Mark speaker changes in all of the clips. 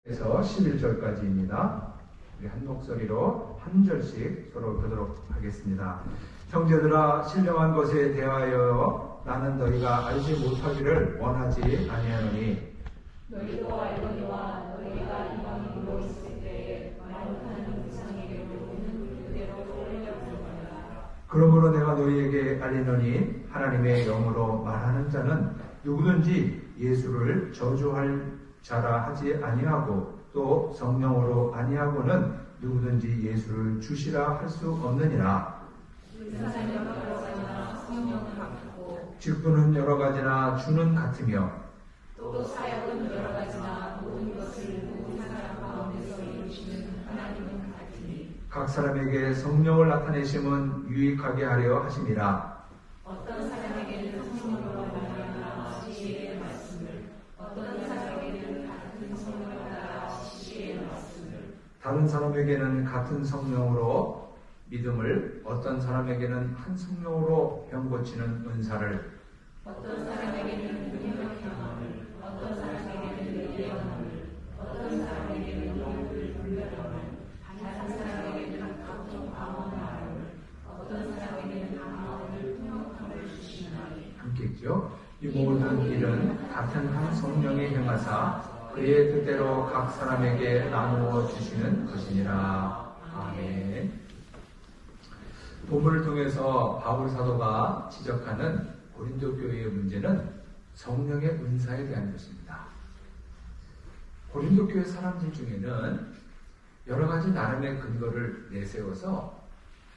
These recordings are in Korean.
Speaker 1: 그래서 11절까지입니다. 우리 한 목소리로 한 절씩 서로 보도록 하겠습니다. 형제들아, 신령한 것에 대하여 나는 너희가 알지 못하기를 원하지 아니하노니
Speaker 2: 너희도 알거니와 너희가 이방인으로 있을 때에 말 못하는 우상에게로는 그대로 떠올려볼 거니라.
Speaker 1: 그러므로 내가 너희에게 알리노니 하나님의 영으로 말하는 자는 누구든지 예수를 저주할 자라 하지 아니하고 또 성령으로 아니하고는 누구든지 예수를 주시라 할 수 없느니라.
Speaker 2: 은사는 여러 가지나 성령은 같고
Speaker 1: 직분은 여러 가지나 주는 같으며
Speaker 2: 또 사역은 여러 가지나 모든 것을 모든 사람 가운데서 이루시는 하나님은 같으니
Speaker 1: 각 사람에게 성령을 나타내심은 유익하게 하려 하심이라.
Speaker 2: 어떤 사람에게는 성령으로 말하나 지혜의 말씀을, 어떤 사람에게는 같은 성령을 따라 지혜의 말씀을,
Speaker 1: 다른 사람에게는 같은 성령으로 믿음을, 어떤 사람에게는 한 성령으로 병 고치는 은사를,
Speaker 2: 어떤 사람에게는 능력 경험을, 어떤 사람에게는 예언을, 어떤 사람에게는 영을 분별함을, 다른 사람에게는 각종 방언함을, 어떤 사람에게는 방언을 통역함을 주시나니.
Speaker 1: 함께 있죠. 이 모든 일은 같은 한 성령의 행하사 그의 뜻대로 각 사람에게 나누어 주시는 것이니라. 아멘. 본문을 통해서 바울 사도가 지적하는 고린도 교회의 문제는 성령의 은사에 대한 것입니다. 고린도 교회 사람들 중에는 여러 가지 나름의 근거를 내세워서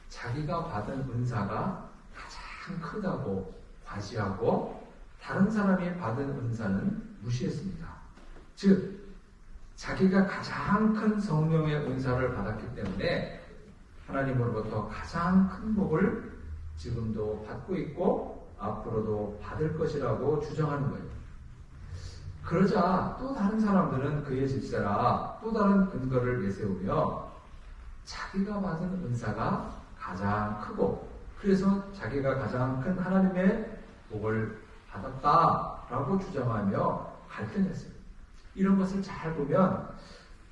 Speaker 1: 자기가 받은 은사가 가장 크다고 과시하고 다른 사람이 받은 은사는 무시했습니다. 즉, 자기가 가장 큰 성령의 은사를 받았기 때문에 하나님으로부터 가장 큰 복을 지금도 받고 있고 앞으로도 받을 것이라고 주장하는 거예요. 그러자 또 다른 사람들은 그의 질세라 또 다른 근거를 내세우며 자기가 받은 은사가 가장 크고 그래서 자기가 가장 큰 하나님의 복을 받았다라고 주장하며 갈등했어요. 이런 것을 잘 보면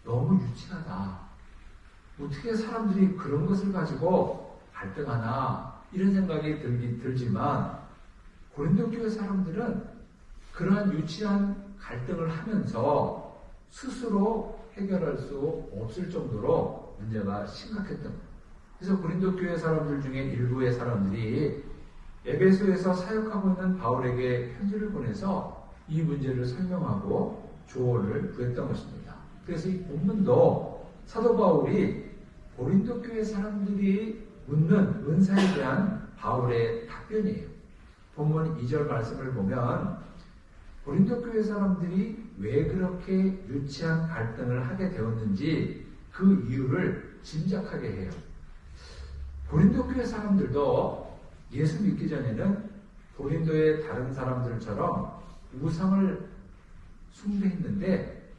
Speaker 1: 너무 유치하다. 어떻게 사람들이 그런 것을 가지고 갈등하나 이런 생각이 들지만 고린도 교회 사람들은 그러한 유치한 갈등을 하면서 스스로 해결할 수 없을 정도로 문제가 심각했던 거예요. 그래서 고린도 교회 사람들 중에 일부의 사람들이 에베소에서 사역하고 있는 바울에게 편지를 보내서 이 문제를 설명하고 조언을 구했던 것입니다. 그래서 이 본문도 사도 바울이 고린도 교회 사람들이 묻는 은사에 대한 바울의 답변이에요. 본문 2절 말씀을 보면 고린도 교회 사람들이 왜 그렇게 유치한 갈등을 하게 되었는지 그 이유를 짐작하게 해요. 고린도 교회 사람들도 예수 믿기 전에는 고린도의 다른 사람들처럼 우상을 숭배했는데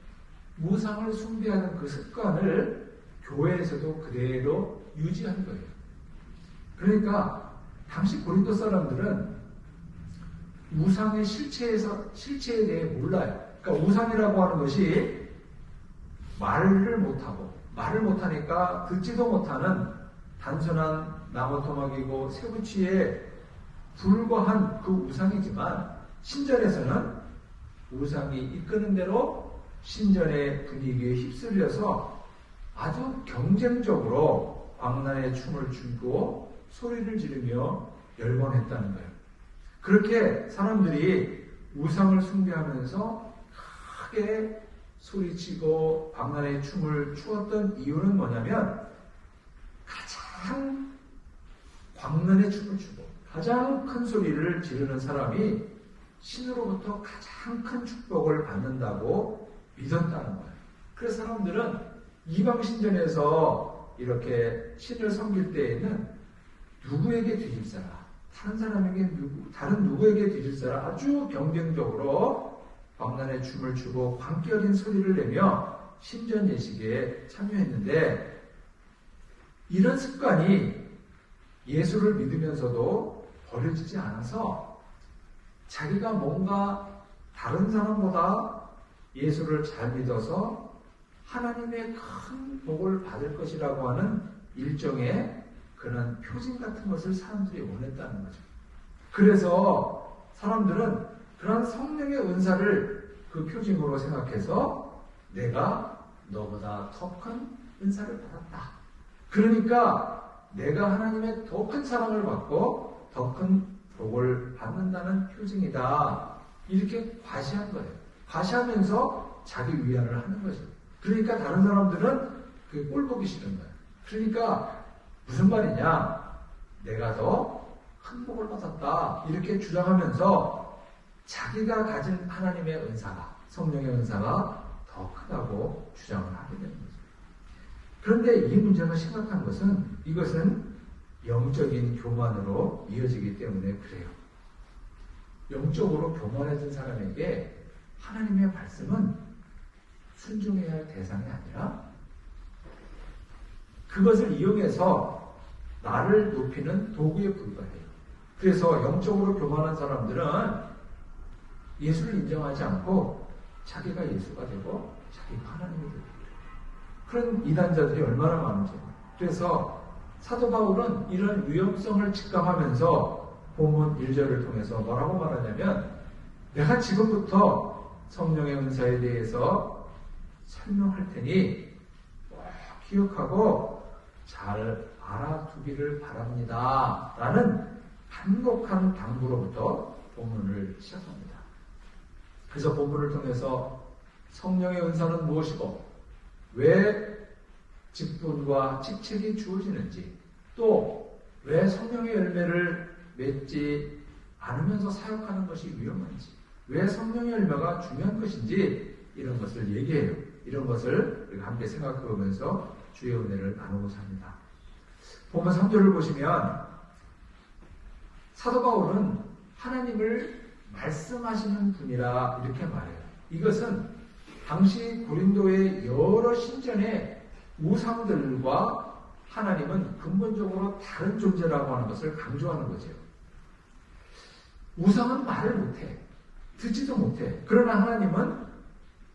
Speaker 1: 우상을 숭배하는 그 습관을 교회에서도 그대로 유지한 거예요. 그러니까 당시 고린도 사람들은 우상의 실체에 대해 몰라요. 그러니까 우상이라고 하는 것이 말을 못하니까 듣지도 못하는 단순한 나무 토막이고 쇠붙이에 불과한 그 우상이지만 신전에서는 우상이 이끄는 대로 신전의 분위기에 휩쓸려서 아주 경쟁적으로 광란의 춤을 추고 소리를 지르며 열광했다는 거예요. 그렇게 사람들이 우상을 숭배하면서 크게 소리치고 광란의 춤을 추었던 이유는 뭐냐면 가장 광란의 춤을 추고 가장 큰 소리를 지르는 사람이 신으로부터 가장 큰 축복을 받는다고 믿었다는 거예요. 그래서 사람들은 이방 신전에서 이렇게 신을 섬길 때에는 누구에게 뒤질사라, 다른 누구에게 뒤질사라 아주 경쟁적으로 광란의 춤을 추고 광기 어린 소리를 내며 신전 예식에 참여했는데 이런 습관이 예수를 믿으면서도 버려지지 않아서 자기가 뭔가 다른 사람보다 예수를 잘 믿어서 하나님의 큰 복을 받을 것이라고 하는 일종의 그런 표징 같은 것을 사람들이 원했다는 거죠. 그래서 사람들은 그런 성령의 은사를 그 표징으로 생각해서 내가 너보다 더 큰 은사를 받았다. 그러니까 내가 하나님의 더 큰 사랑을 받고 더 큰 복을 받는다는 표징이다. 이렇게 과시한 거예요. 과시하면서 자기 위안을 하는 거죠. 그러니까 다른 사람들은 그 꼴 보기 싫은 거예요. 그러니까 무슨 말이냐? 내가 더 큰 복을 받았다. 이렇게 주장하면서 자기가 가진 하나님의 은사가, 성령의 은사가 더 크다고 주장을 하게 되는 거죠. 그런데 이 문제가 심각한 것은 이것은 영적인 교만으로 이어지기 때문에 그래요. 영적으로 교만해진 사람에게 하나님의 말씀은 순종해야 할 대상이 아니라 그것을 이용해서 나를 높이는 도구에 불과해요. 그래서 영적으로 교만한 사람들은 예수를 인정하지 않고 자기가 예수가 되고 자기가 하나님이 되고 그런 이단자들이 얼마나 많은지. 그래서 사도 바울은 이런 위험성을 직감하면서 본문 1절을 통해서 뭐라고 말하냐면 내가 지금부터 성령의 은사에 대해서 설명할 테니 꼭 기억하고 잘 알아두기를 바랍니다. 라는 간곡한 당부로부터 본문을 시작합니다. 그래서 본문을 통해서 성령의 은사는 무엇이고 왜 직분과 직책이 주어지는지 또 왜 성령의 열매를 맺지 않으면서 사역하는 것이 위험한지 왜 성령의 열매가 중요한 것인지 이런 것을 얘기해요. 이런 것을 우리가 함께 생각해 보면서 주의 은혜를 나누고자 합니다. 본문 3절을 보시면 사도 바울은 하나님을 말씀하시는 분이라 이렇게 말해요. 이것은 당시 고린도의 여러 신전의 우상들과 하나님은 근본적으로 다른 존재라고 하는 것을 강조하는 거죠. 우상은 말을 못해. 듣지도 못해. 그러나 하나님은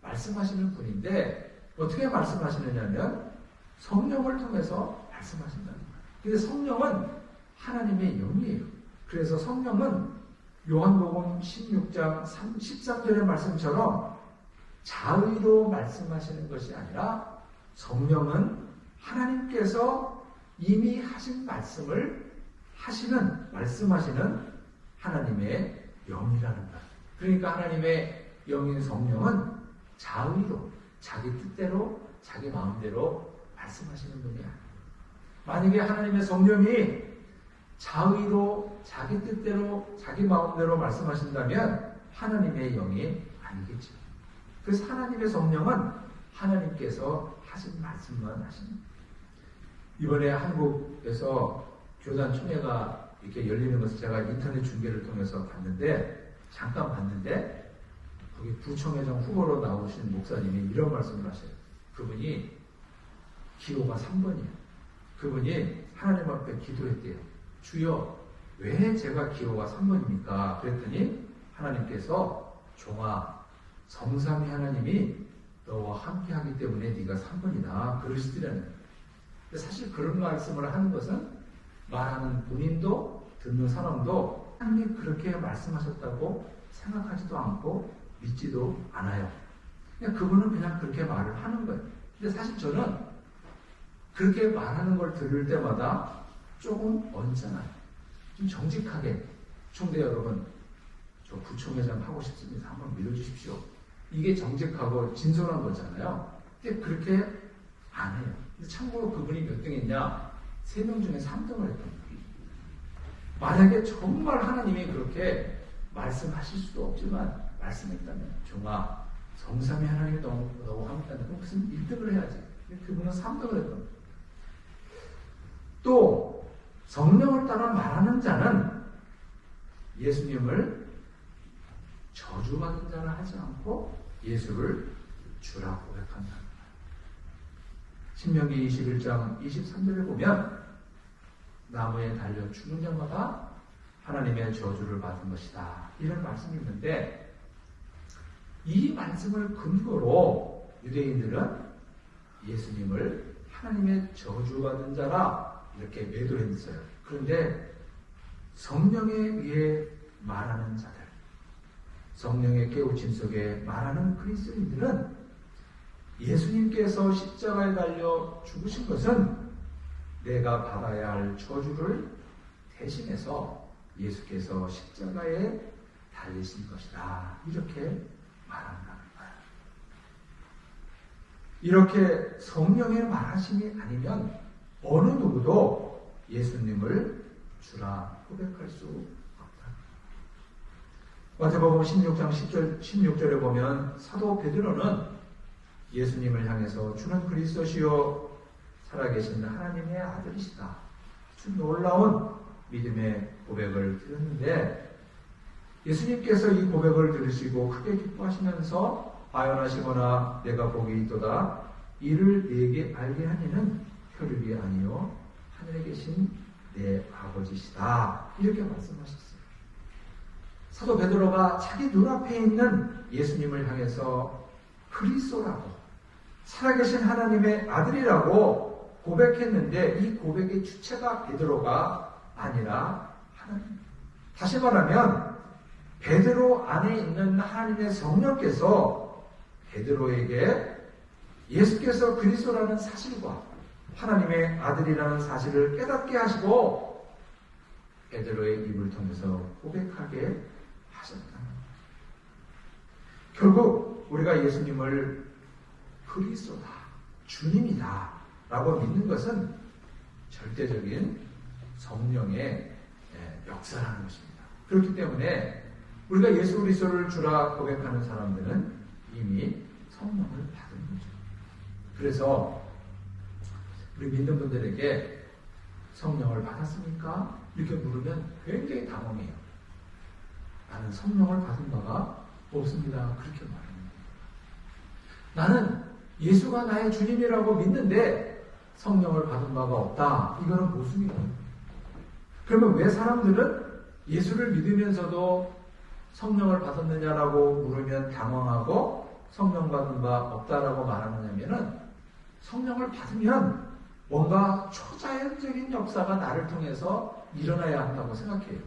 Speaker 1: 말씀하시는 분인데 어떻게 말씀하시느냐면 성령을 통해서 말씀하신다는 거예요. 근데 성령은 하나님의 영이에요. 그래서 성령은 요한복음 16장 13절의 말씀처럼 자의로 말씀하시는 것이 아니라 성령은 하나님께서 이미 하신 말씀을 말씀하시는 하나님의 영이라는 것. 그러니까 하나님의 영인 성령은 자의로, 자기 뜻대로, 자기 마음대로 말씀하시는 분이 아니에요. 만약에 하나님의 성령이 자의로, 자기 뜻대로, 자기 마음대로 말씀하신다면 하나님의 영이 아니겠죠. 그래서 하나님의 성령은 하나님께서 하신 말씀만 하시는 거예요. 이번에 한국에서 교단 총회가 이렇게 열리는 것을 제가 인터넷 중계를 통해서 잠깐 봤는데 거기 부총회장 후보로 나오신 목사님이 이런 말씀을 하셔요. 그분이 기호가 3번이에요. 그분이 하나님 앞에 기도했대요. 주여, 왜 제가 기호가 3번입니까? 그랬더니 하나님께서 종아, 성삼위 하나님이 너와 함께 하기 때문에 네가 3번이다. 그러시더라는 거예요. 사실 그런 말씀을 하는 것은 말하는 본인도 듣는 사람도 하나님이 그렇게 말씀하셨다고 생각하지도 않고 믿지도 않아요. 그분은 그냥 그렇게 말을 하는 거예요. 근데 사실 저는 그렇게 말하는 걸 들을 때마다 조금 언짢아요. 좀 정직하게 총대 여러분, 저 부총회장 하고 싶습니다. 한번 믿어주십시오. 이게 정직하고 진솔한 거잖아요. 근데 그렇게 안 해요. 근데 참고로 그분이 몇 등 했냐? 3명 중에 3등을 했던 거예요. 만약에 정말 하나님이 그렇게 말씀하실 수도 없지만 말씀했다면 종아, 성삼위 하나님이 너무 함께한다면 무슨 1등을 해야지. 근데 그분은 3등을 했던 거예요. 또 성령을 따라 말하는 자는 예수님을 저주받은 자라 하지 않고 예수를 주라고 고백한다. 신명기 21장 23절에 보면 나무에 달려 죽는 자마다 하나님의 저주를 받은 것이다. 이런 말씀이 있는데 이 말씀을 근거로 유대인들은 예수님을 하나님의 저주받은 자라 이렇게 매도했어요. 그런데 성령에 의해 말하는 자들, 성령의 깨우침 속에 말하는 그리스도인들은 예수님께서 십자가에 달려 죽으신 것은 내가 받아야 할 저주를 대신해서 예수께서 십자가에 달리신 것이다. 이렇게 말한다는 거예요. 이렇게 성령의 말하심이 아니면 어느 누구도 예수님을 주라 고백할 수 없다. 마태복음 16장 16절에 보면 사도 베드로는 예수님을 향해서 주는 그리스도시요 살아계신 하나님의 아들이시다. 아주 놀라운 믿음의 고백을 드렸는데 예수님께서 이 고백을 들으시고 크게 기뻐하시면서 아연하시거나 내가 복이 있도다 이를 내게 알게 하니는 혈육이 아니요 하늘에 계신 내 아버지시다. 이렇게 말씀하셨어요. 사도 베드로가 자기 눈앞에 있는 예수님을 향해서 그리스도라고 살아계신 하나님의 아들이라고 고백했는데 이 고백의 주체가 베드로가 아니라 하나님. 다시 말하면 베드로 안에 있는 하나님의 성령께서 베드로에게 예수께서 그리스도라는 사실과 하나님의 아들이라는 사실을 깨닫게 하시고 베드로의 입을 통해서 고백하게 하셨다. 결국 우리가 예수님을 그리스도다, 주님이다 라고 믿는 것은 절대적인 성령의 역사라는 것입니다. 그렇기 때문에 우리가 예수 그리스도를 주라 고백하는 사람들은 이미 성령을 받은 거죠. 그래서 우리 믿는 분들에게 성령을 받았습니까? 이렇게 물으면 굉장히 당황해요. 나는 성령을 받은 바가 없습니다. 그렇게 말합니다. 나는 예수가 나의 주님이라고 믿는데 성령을 받은 바가 없다. 이거는 모순이에요. 그러면 왜 사람들은 예수를 믿으면서도 성령을 받았느냐라고 물으면 당황하고 성령 받은 바 없다라고 말하느냐면은 성령을 받으면 뭔가 초자연적인 역사가 나를 통해서 일어나야 한다고 생각해요.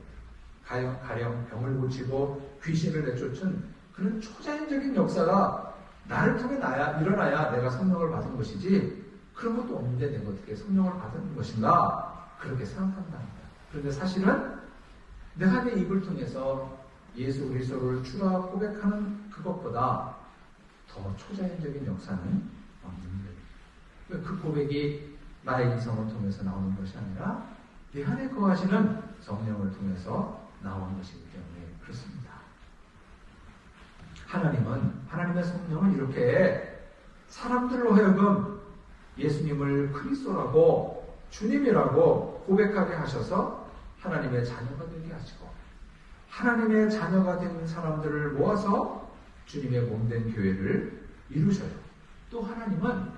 Speaker 1: 가령 병을 고치고 귀신을 내쫓은 그런 초자연적인 역사가 나를 통해 일어나야 내가 성령을 받은 것이지 그런 것도 없는데 내가 어떻게 성령을 받은 것인가 그렇게 생각한답니다. 그런데 사실은 내가 내 입을 통해서 예수 그리스도를 주라 고백하는 그것보다 더 초자연적인 역사는 없는 거예요. 그 고백이 나의 이성을 통해서 나오는 것이 아니라 내 안에 거하시는 성령을 통해서 나오는 것이기 때문에 그렇습니다. 하나님은 하나님의 성령을 이렇게 사람들로 하여금 예수님을 그리스도라고 주님이라고 고백하게 하셔서 하나님의 자녀가 되게 하시고 하나님의 자녀가 된 사람들을 모아서 주님의 몸된 교회를 이루셔요. 또 하나님은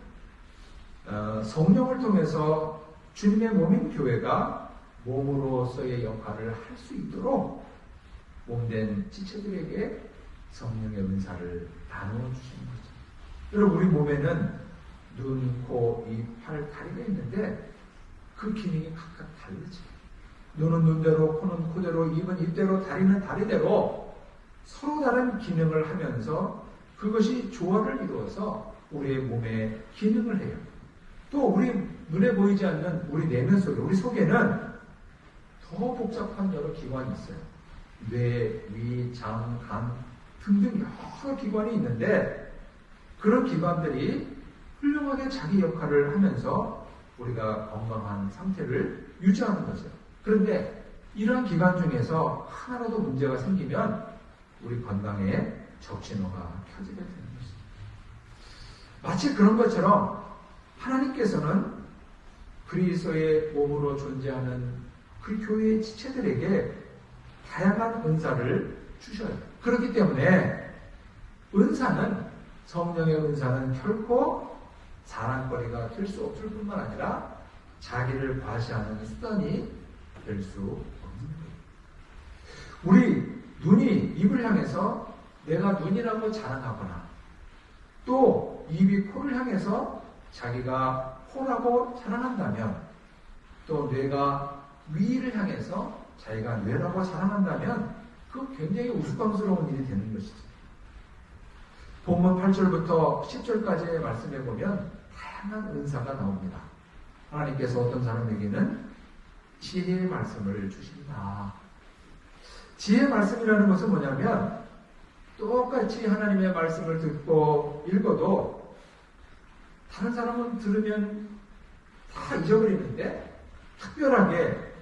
Speaker 1: 성령을 통해서 주님의 몸인 교회가 몸으로서의 역할을 할 수 있도록 몸된 지체들에게 성령의 은사를 나누어 주시는 거죠. 여러분 우리 몸에는 눈, 코, 입, 팔, 다리가 있는데 그 기능이 각각 다르지. 눈은 눈대로, 코는 코대로, 입은 입대로, 다리는 다리대로 서로 다른 기능을 하면서 그것이 조화를 이루어서 우리의 몸에 기능을 해요. 또 우리 눈에 보이지 않는 우리 내면 속에, 우리 속에는 더 복잡한 여러 기관이 있어요. 뇌, 위, 장, 간 등등 여러 기관이 있는데 그런 기관들이 훌륭하게 자기 역할을 하면서 우리가 건강한 상태를 유지하는 거죠. 그런데 이러한 기관 중에서 하나라도 문제가 생기면 우리 건강에 적신호가 켜지게 되는 것입니다. 마치 그런 것처럼 하나님께서는 그리스도의 몸으로 존재하는 그 교회의 지체들에게 다양한 은사를 주셔요. 그렇기 때문에 성령의 은사는 결코 자랑거리가 될 수 없을 뿐만 아니라 자기를 과시하는 수단이 될 수 없는 거예요. 우리 눈이 입을 향해서 내가 눈이라고 자랑하거나 또 입이 코를 향해서 자기가 호라고 사랑한다면, 또 뇌가 위를 향해서 자기가 뇌라고 사랑한다면 그 굉장히 우스꽝스러운 일이 되는 것이죠. 본문 8절부터 10절까지의 말씀에 보면 다양한 은사가 나옵니다. 하나님께서 어떤 사람에게는 지혜의 말씀을 주신다. 지혜의 말씀이라는 것은 뭐냐면 똑같이 하나님의 말씀을 듣고 읽어도 다른 사람은 들으면 다 잊어버리는데 특별하게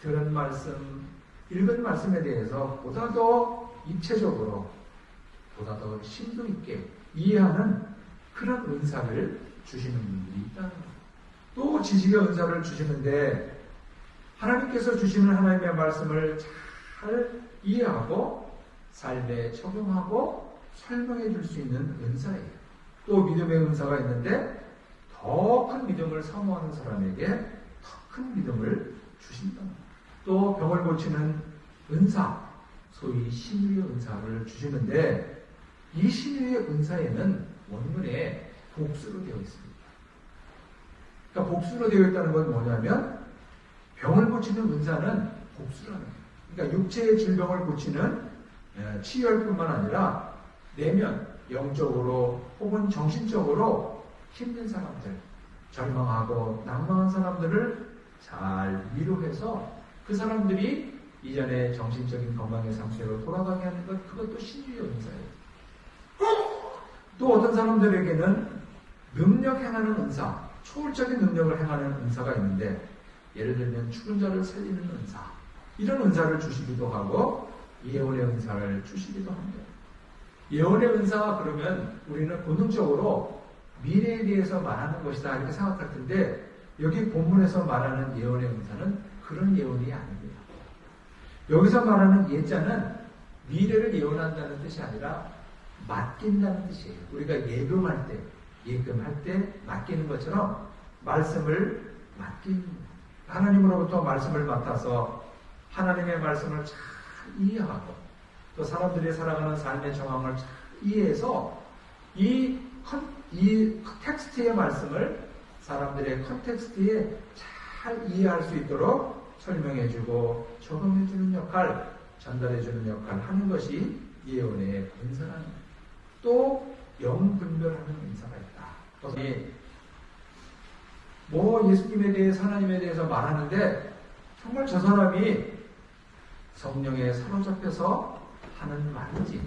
Speaker 1: 들은 말씀, 읽은 말씀에 대해서 보다 더 입체적으로, 보다 더 심도 있게 이해하는 그런 은사를 주시는 분들이 있다는 거예요. 또 지식의 은사를 주시는데 하나님께서 주시는 하나님의 말씀을 잘 이해하고 삶에 적용하고 설명해 줄 수 있는 은사예요. 또 믿음의 은사가 있는데 더 큰 믿음을 사모하는 사람에게 더 큰 믿음을 주신다. 또 병을 고치는 은사, 소위 신유의 은사를 주시는데 이 신유의 은사에는 원문에 복수로 되어 있습니다. 그러니까 복수로 되어 있다는 건 뭐냐면 병을 고치는 은사는 복수라는 거예요. 그러니까 육체의 질병을 고치는 치유할 뿐만 아니라 내면, 영적으로 혹은 정신적으로 힘든 사람들, 절망하고 낭망한 사람들을 잘 위로해서 그 사람들이 이전에 정신적인 건강의 상태로 돌아가게 하는 것, 그것도 신유의 은사예요. 또 어떤 사람들에게는 능력 행하는 은사, 초월적인 능력을 행하는 은사가 있는데 예를 들면 죽은 자를 살리는 은사, 이런 은사를 주시기도 하고 예언의 은사를 주시기도 합니다. 예언의 은사 그러면 우리는 본능적으로 미래에 대해서 말하는 것이다 이렇게 생각할 텐데 여기 본문에서 말하는 예언의 은사는 그런 예언이 아닙니다. 여기서 말하는 예자는 미래를 예언한다는 뜻이 아니라 맡긴다는 뜻이에요. 우리가 예금할 때 맡기는 것처럼 말씀을 맡기는, 하나님으로부터 말씀을 맡아서 하나님의 말씀을 잘 이해하고 또 사람들이 살아가는 삶의 정황을 잘 이해해서 이 텍스트의 말씀을 사람들의 컨텍스트에 잘 이해할 수 있도록 설명해주고 적용해주는 역할, 전달해주는 역할 하는 것이 예언의 은사라는 거예요. 또 영분별하는 은사가 있다. 뭐 예수님에 대해서 하나님에 대해서 말하는데 정말 저 사람이 성령에 사로잡혀서 하는 말인지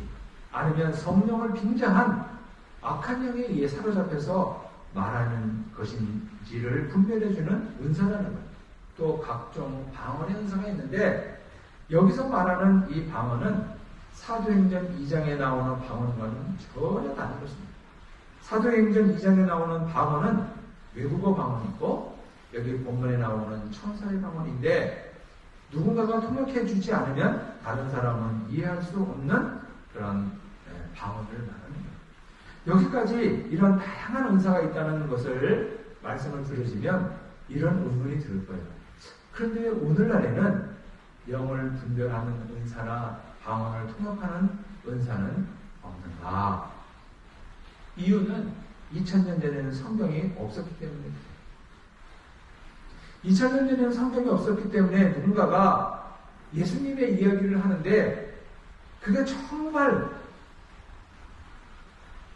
Speaker 1: 아니면 성령을 빙자한 악한 영에 의해 사로잡혀서 말하는 것인지를 분별해주는 은사라는 거예요. 또 각종 방언의 은사가 있는데 여기서 말하는 이 방언은 사도행전 2장에 나오는 방언과는 전혀 다른 것입니다. 사도행전 2장에 나오는 방언은 외국어 방언이고 여기 본문에 나오는 천사의 방언인데 누군가가 통역해 주지 않으면 다른 사람은 이해할 수 없는 그런 방언을 말하는 거예요. 여기까지 이런 다양한 은사가 있다는 것을 말씀을 들으시면 이런 의문이 들 거예요. 그런데 왜 오늘날에는 영을 분별하는 은사나 방언을 통역하는 은사는 없는가? 이유는 2000년 전에는 성경이 없었기 때문입니다. 2000년 전에는 성경이 없었기 때문에 누군가가 예수님의 이야기를 하는데 그게 정말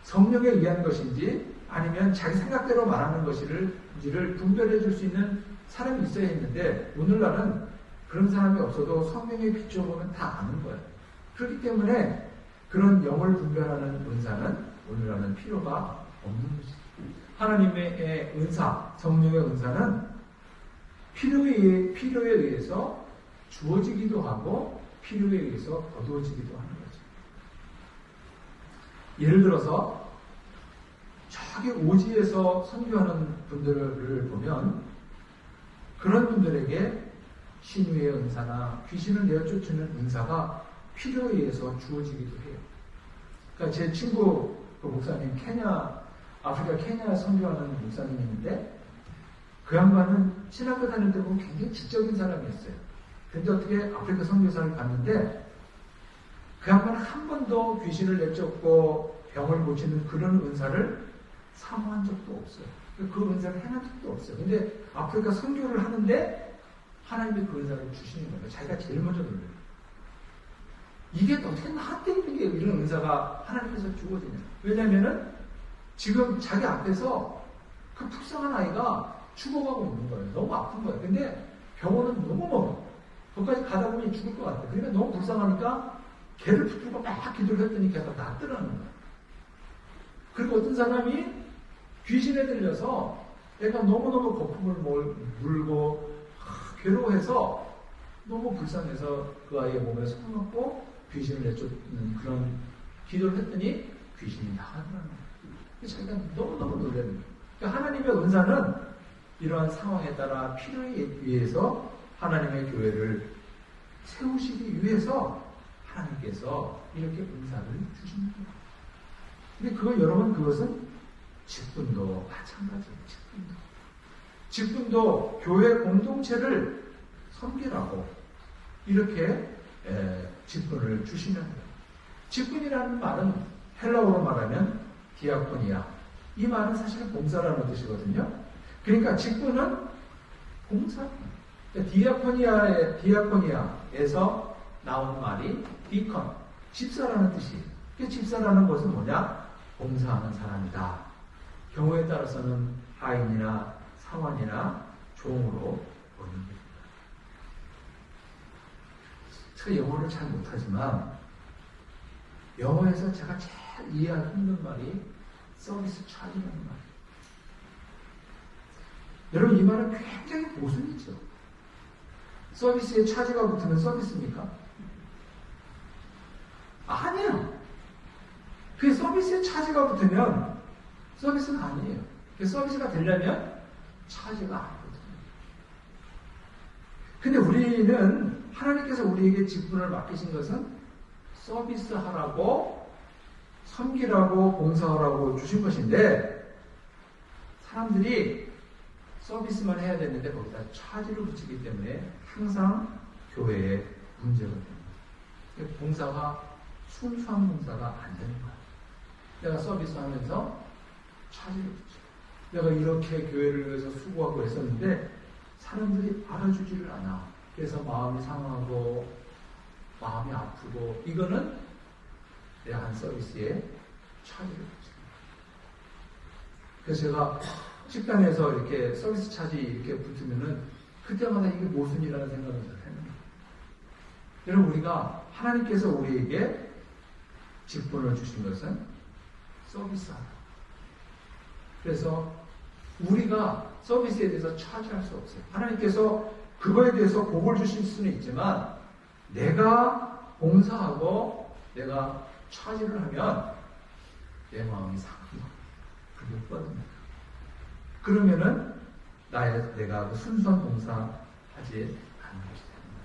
Speaker 1: 성령에 의한 것인지 아니면 자기 생각대로 말하는 것인지를 분별해 줄 수 있는 사람이 있어야 했는데 오늘날은 그런 사람이 없어도 성경에 비춰보면 다 아는 거예요. 그렇기 때문에 그런 영을 분별하는 은사는 오늘날은 필요가 없는 것이죠. 하나님의 은사, 성령의 은사는 필요에 의해서 주어지기도 하고 필요에 의해서 거두어지기도 하는 거죠. 예를 들어서 저기 오지에서 선교하는 분들을 보면 그런 분들에게 신유의 은사나 귀신을 내어쫓는 은사가 필요에 의해서 주어지기도 해요. 그러니까 제 친구 그 목사님 아프리카 케냐 선교하는 목사님이 있는데 그 양반은 신학교 다닐 때 보면 굉장히 지적인 사람이었어요. 근데 어떻게 아프리카 선교사를 갔는데 그 양반은 한 번도 귀신을 내쫓고 병을 고치는 그런 은사를 사모한 적도 없어요. 그 은사를 행한 적도 없어요. 근데 아프리카 선교를 하는데 하나님이 그 은사를 주시는 거예요. 자기가 제일 먼저 눌러요. 이게 어떻게 나한테 이런 은사가 하나님께서 주어지냐. 왜냐면은 지금 자기 앞에서 그 불쌍한 아이가 죽어가고 있는 거예요. 너무 아픈 거예요. 근데 병원은 너무 멀어. 거기까지 가다 보니 죽을 것 같아요. 그러니까 너무 불쌍하니까 걔를 붙들고 막 기도를 했더니 걔가 낫더라는 거예요. 그리고 어떤 사람이 귀신에 들려서 애가 너무너무 거품을 물고 괴로워해서 너무 불쌍해서 그 아이의 몸에 손을 넣고 귀신을 내쫓는 그런 기도를 했더니 귀신이 나가더라는 거예요. 자기가 너무너무 놀라는 거예요. 그러니까 하나님의 은사는 이러한 상황에 따라 필요에 의해서 하나님의 교회를 세우시기 위해서 하나님께서 이렇게 은사를 주십니다. 근데 여러분 그것은 직분도 마찬가지예요. 직분도 교회 공동체를 섬기라고 이렇게 직분을 주시는 거예요. 직분이라는 말은 헬라어로 말하면 디아코니아. 이 말은 사실 봉사라는 뜻이거든요. 그러니까 직분은 봉사. 디아코니아에서 나온 말이 디컨, 집사라는 뜻이에요. 집사라는 것은 뭐냐? 봉사하는 사람이다. 경우에 따라서는 하인이나 사환이나 종으로 보는 겁니다. 제가 영어를 잘 못하지만 영어에서 제가 제일 이해하기 힘든 말이 서비스 차지라는 말이에요. 여러분 이 말은 굉장히 모순이죠. 서비스에 차지가 붙으면 서비스입니까? 아니에요. 그 서비스에 차지가 붙으면 서비스는 아니에요. 그 서비스가 되려면 차지가 아니거든요. 근데 우리는 하나님께서 우리에게 직분을 맡기신 것은 서비스하라고 섬기라고 봉사하라고 주신 것인데 사람들이 서비스만 해야 되는데 거기다 차지를 붙이기 때문에 항상 교회에 문제가 됩니다. 봉사가 순수한 봉사가 안 되는 거예요. 내가 서비스하면서 차지를 붙여. 내가 이렇게 교회를 위해서 수고하고 했었는데 사람들이 알아주지를 않아. 그래서 마음이 상하고 마음이 아프고 이거는 내가 한 서비스에 차지를 붙여. 그래서 제가 식당에서 이렇게 서비스 차지 이렇게 붙으면은 그때마다 이게 모순이라는 생각을 합니다. 여러분 우리가 하나님께서 우리에게 직분을 주신 것은 서비스하다. 그래서 우리가 서비스에 대해서 차지할 수 없어요. 하나님께서 그거에 대해서 복을 주실 수는 있지만 내가 봉사하고 내가 차지를 하면 내 마음이 상합니다. 그게 못 받습니다. 그러면은 내가 그 순수한 봉사하지 않는 것이 됩니다.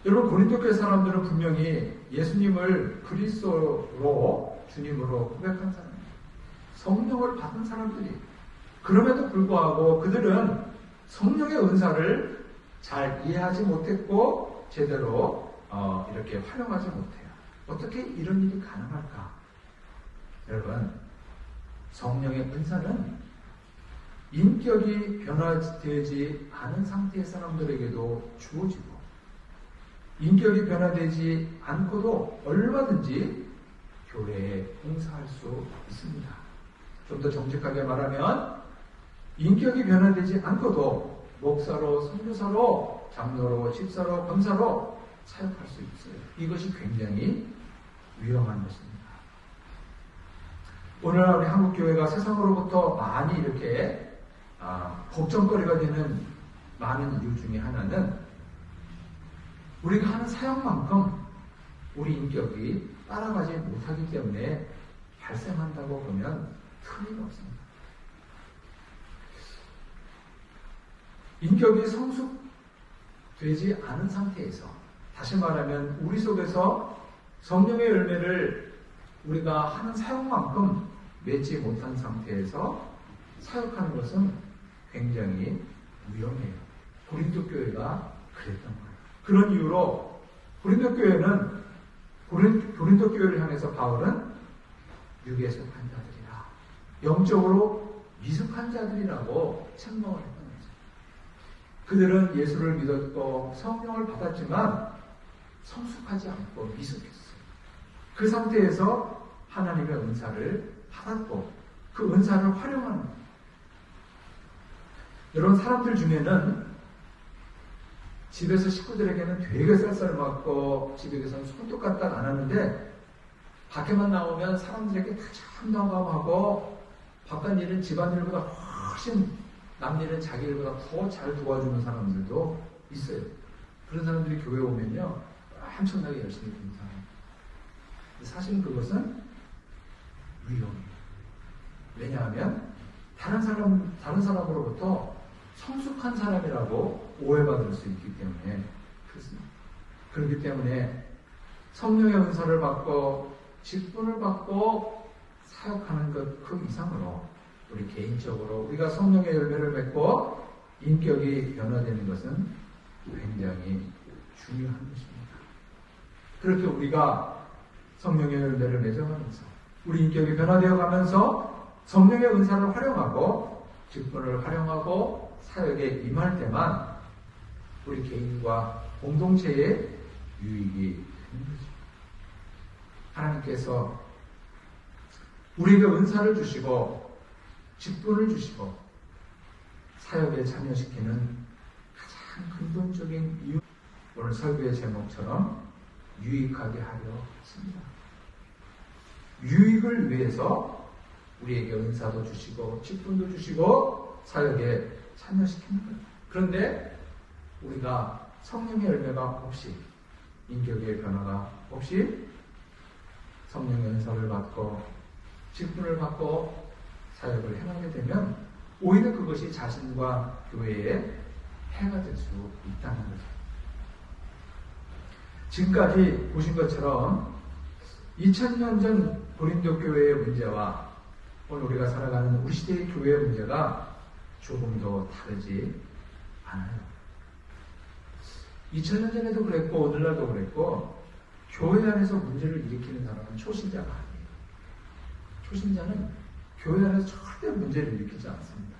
Speaker 1: 여러분 고린도 교회 사람들은 분명히 예수님을 그리스도로 주님으로 고백한 사람입니다. 성령을 받은 사람들이 그럼에도 불구하고 그들은 성령의 은사를 잘 이해하지 못했고 제대로 이렇게 활용하지 못해요. 어떻게 이런 일이 가능할까? 여러분 성령의 은사는 인격이 변화되지 않은 상태의 사람들에게도 주어지고 인격이 변화되지 않고도 얼마든지 교회에 봉사할 수 있습니다. 좀 더 정직하게 말하면 인격이 변화되지 않고도 목사로, 선교사로, 장로로, 집사로, 권사로 사역할 수 있어요. 이것이 굉장히 위험한 것입니다. 오늘날 우리 한국교회가 세상으로부터 많이 이렇게 걱정거리가 되는 많은 이유 중에 하나는 우리가 하는 사역만큼 우리 인격이 따라가지 못하기 때문에 발생한다고 보면 틀림없습니다. 인격이 성숙되지 않은 상태에서 다시 말하면 우리 속에서 성령의 열매를 우리가 하는 사역만큼 맺지 못한 상태에서 사역하는 것은 굉장히 위험해요. 고린도 교회가 그랬던 거예요. 그런 이유로 고린도 교회를 향해서 바울은 육에 속한 자들이라, 영적으로 미숙한 자들이라고 책망을 했던 거죠. 그들은 예수를 믿었고 성령을 받았지만 성숙하지 않고 미숙했어요. 그 상태에서 하나님의 은사를 받았고 그 은사를 활용하는 거예요. 여러분, 사람들 중에는 집에서 식구들에게는 되게 쌀쌀맞고 집에서는 손톱까딱 안 하는데 밖에만 나오면 사람들에게 참담하고 바깥 일은 집안일보다 훨씬 남 일은 자기 일보다 더 잘 도와주는 사람들도 있어요. 그런 사람들이 교회에 오면요 엄청나게 열심히 봉사해요. 사실 그것은 위험해요. 왜냐하면 다른 사람으로부터 성숙한 사람이라고 오해받을 수 있기 때문에 그렇습니다. 그렇기 때문에 성령의 은사를 받고 직분을 받고 사역하는 것 그 이상으로 우리 개인적으로 우리가 성령의 열매를 맺고 인격이 변화되는 것은 굉장히 중요한 것입니다. 그렇게 우리가 성령의 열매를 맺어가면서 우리 인격이 변화되어 가면서 성령의 은사를 활용하고 직분을 활용하고 사역에 임할 때만 우리 개인과 공동체의 유익이 되는 것입니다. 하나님께서 우리에게 은사를 주시고 직분을 주시고 사역에 참여시키는 가장 근본적인 이유, 오늘 설교의 제목처럼 유익하게 하려 했습니다. 유익을 위해서 우리에게 은사도 주시고 직분도 주시고 사역에 참여시키는 거예요. 그런데 우리가 성령의 열매가 없이 인격의 변화가 없이 성령의 은사를 받고 직분을 받고 사역을 행하게 되면 오히려 그것이 자신과 교회에 해가 될 수 있다는 거죠. 지금까지 보신 것처럼 2000년 전 고린도 교회의 문제와 오늘 우리가 살아가는 우리 시대의 교회의 문제가 조금도 다르지 않아요. 2000년 전에도 그랬고 오늘날도 그랬고 교회 안에서 문제를 일으키는 사람은 초신자가 아니에요. 초신자는 교회 안에서 절대 문제를 일으키지 않습니다.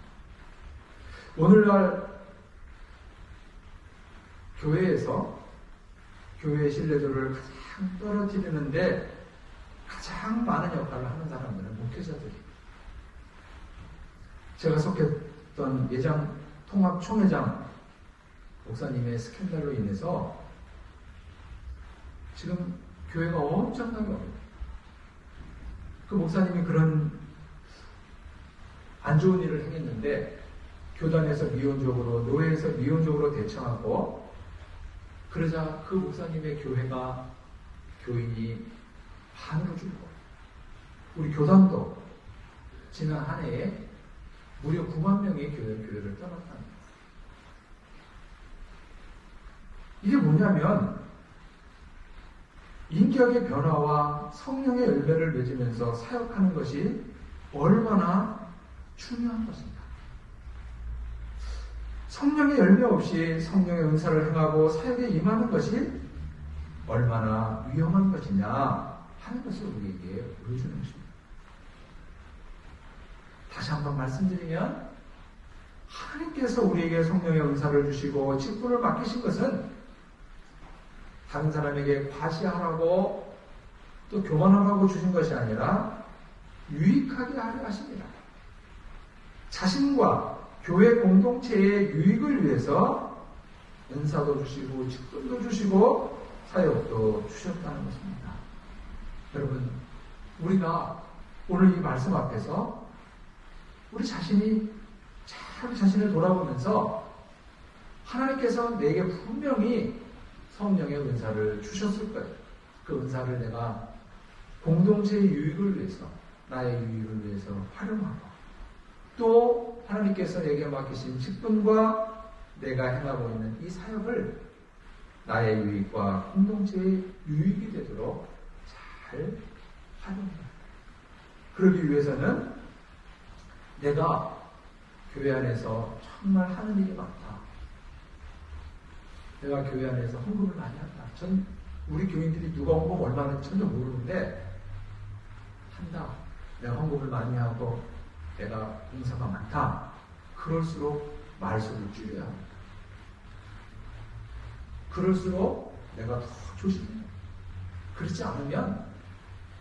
Speaker 1: 오늘날 교회에서 교회의 신뢰도를 가장 떨어뜨리는데 가장 많은 역할을 하는 사람들은 목회자들이에요. 제가 속했던 예장 통합 총회장 목사님의 스캔들로 인해서 지금 교회가 엄청나게 어려워요. 그 목사님이 그런 안 좋은 일을 행했는데 교단에서 미온적으로, 노예에서 미온적으로 대처하고 그러자 그 목사님의 교회가 교인이 반으로 줄고 우리 교단도 지난 한 해에 무려 9만 명의 교회를 떠났다는 거예요. 이게 뭐냐면 인격의 변화와 성령의 열매를 맺으면서 사역하는 것이 얼마나 중요한 것입니다. 성령의 열매 없이 성령의 은사를 행하고 사역에 임하는 것이 얼마나 위험한 것이냐 하는 것을 우리에게 보여주는 것입니다. 다시 한번 말씀드리면 하나님께서 우리에게 성령의 은사를 주시고 직분을 맡기신 것은 다른 사람에게 과시하라고 또 교만하라고 주신 것이 아니라 유익하게 하려 하십니다. 자신과 교회 공동체의 유익을 위해서 은사도 주시고 직분도 주시고 사역도 주셨다는 것입니다. 여러분, 우리가 오늘 이 말씀 앞에서 우리 자신이 잘 자신을 돌아보면서 하나님께서 내게 분명히 성령의 은사를 주셨을 거예요. 그 은사를 내가 공동체의 유익을 위해서, 나의 유익을 위해서 활용하고 또 하나님께서 내게 맡기신 직분과 내가 행하고 있는 이 사역을 나의 유익과 공동체의 유익이 되도록 잘 활용해요. 그러기 위해서는 내가 교회 안에서 정말 하는 일이 많다. 내가 교회 안에서 헌금을 많이 한다. 전 우리 교인들이 누가 헌금 얼마나 하는지 전혀 모르는데 한다. 내가 헌금을 많이 하고 내가 봉사가 많다. 그럴수록 말수를 줄여야 합니다. 그럴수록 내가 더 조심해야 합니다. 그렇지 않으면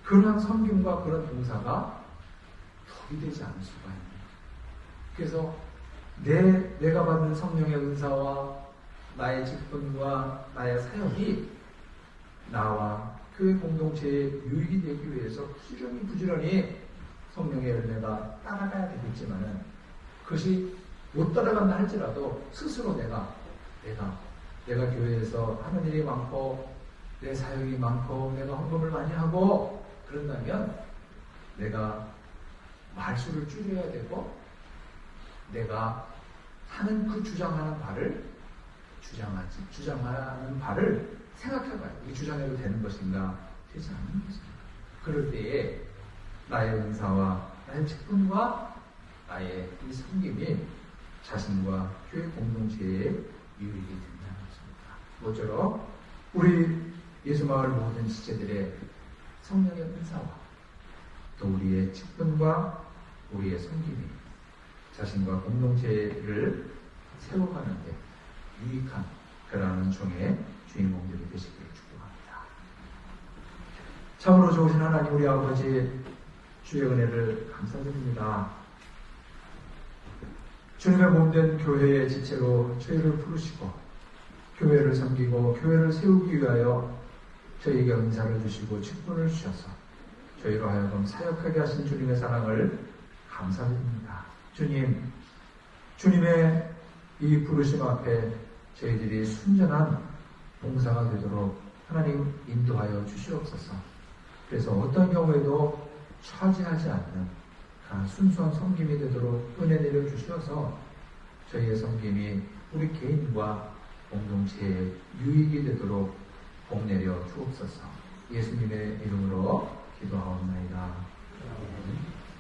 Speaker 1: 그러한 섬김과 그런 봉사가 덕이 되지 않을 수가 있습니다. 그래서 내가 받은 성령의 은사와 나의 직분과 나의 사역이 나와 교회 공동체에 유익이 되기 위해서 부지런히 성령의 열매가 따라가야 되겠지만은 그것이 못 따라간다 할지라도 스스로 내가 교회에서 하는 일이 많고 내 사역이 많고 내가 헌금을 많이 하고 그런다면 내가 말수를 줄여야 되고 내가 하는 그 주장하는 바를 생각해봐요. 이 주장해도 되는 것인가 되지 않는 것인가. 그럴 때에 나의 은사와 나의 직분과 나의 이 섬김이 자신과 교회 공동체에 유익이 된다는 것입니다. 모쪼록 우리 예수마을 모든 지체들의 성령의 은사와 또 우리의 직분과 우리의 섬김이 자신과 공동체를 세워가는 데 유익한 그러한 은총의 주인공들이 되시기를 축복합니다. 참으로 좋으신 하나님 우리 아버지 주의 은혜를 감사드립니다. 주님의 몸된 교회의 지체로 저희를 부르시고 교회를 섬기고 교회를 세우기 위하여 저희에게 은사를 주시고 직분을 주셔서 저희로 하여금 사역하게 하신 주님의 사랑을 감사드립니다. 주님의 이 부르심 앞에 저희들이 순전한 봉사가 되도록 하나님 인도하여 주시옵소서. 그래서 어떤 경우에도 차지하지 않는 순수한 섬김이 되도록 은혜 내려 주셔서 저희의 섬김이 우리 개인과 공동체에 유익이 되도록 복 내려 주옵소서. 예수님의 이름으로 기도하옵나이다.